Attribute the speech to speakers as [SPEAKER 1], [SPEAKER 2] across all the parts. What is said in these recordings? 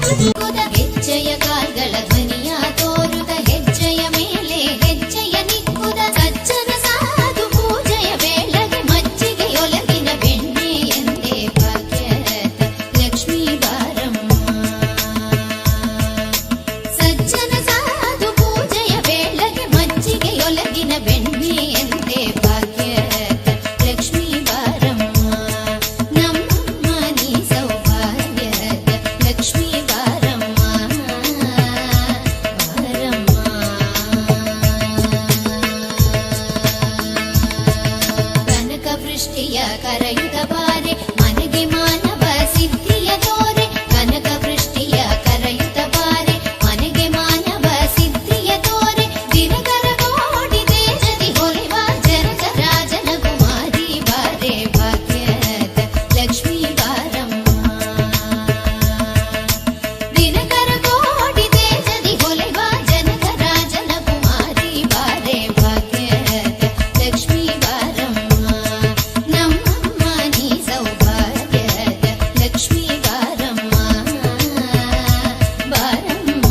[SPEAKER 1] ಹೆಜ್ಜೆಯ ಕಾಲ್ಗಳ ಧ್ವನಿಯ ತೋರುದ ಹೆಜ್ಜೆಯ ಮೇಲೆ ಹೆಜ್ಜೆಯ ನಿಕ್ಕುದ ಸಜ್ಜನ ಸಾಧು ಪೂಜೆಯ ವೇಳೆಗೆ ಮಜ್ಜಿಗೆಯೊಲಗಿನ ಬೆಣ್ಣೆ ಎಂದೇ ಭಾಗ್ಯದ ಲಕ್ಷ್ಮೀ ಬಾರಮ್ಮ. ಸಜ್ಜನ ಸಾಧು ಪೂಜೆಯ ವೇಳೆಗೆ ಮಜ್ಜಿಗೆಯೊಲಗಿನ ಬೆಣ್ಣೆ ಎಂದೇ ಭಾಗ್ಯದ ಲಕ್ಷ್ಮೀ ಬಾರಮ್ಮ. ನಮ್ಮಮ್ಮ ನೀ ಸೌಭಾಗ್ಯದ ಲಕ್ಷ್ಮೀ ಬಾರಮ್ಮ ಬಾರಮ್ಮ. ಕನಕ ವೃಷ್ಟಿಯ ಕರೆಯುತ್ತ ಬಾರೆ ಮನೆಗೆ ಮಾನವ ಸಿದ್ಧಿಯ ತೋರೆ. ಕನಕ ವೃಷ್ಟಿಯ ಕರೆಯುತ್ತ ಬಾರೆ ಮನೆಗೆ ಮಾನವ ಸಿದ್ಧಿಯ ತೋರೆ. ದಿನಕರ ಕೋಟಿ ತೇಜದಿ ಹೊಳೆವ ಜನಕ ರಾಜನ ಕುಮಾರಿ ಬಾರೆ ಭಾಗ್ಯದ ಲಕ್ಷ್ಮೀ ಬಾರಮ್ಮ. ದಿನಕರ ಕೋಟಿ ತೇಜದಿ ಹೊಳೆವ ಜನಕ ರಾಜನ ಕುಮಾರಿ ಬಾರೆ ಭಾಗ್ಯದ ಲಕ್ಷ್ಮೀ ಬಾರಮ್ಮ. ನಮ್ಮಮ್ಮ ನೀ ಸೌಭಾಗ್ಯದ ಲಕ್ಷ್ಮೀ ಬಾರಮ್ಮ ಬಾರಮ್ಮ.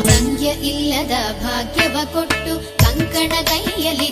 [SPEAKER 1] ಸಂಖ್ಯ ಇಲ್ಲದ ಭಾಗ್ಯವ ಕೊಟ್ಟು ಕಂಕಣ ಕೈಯಲ್ಲಿ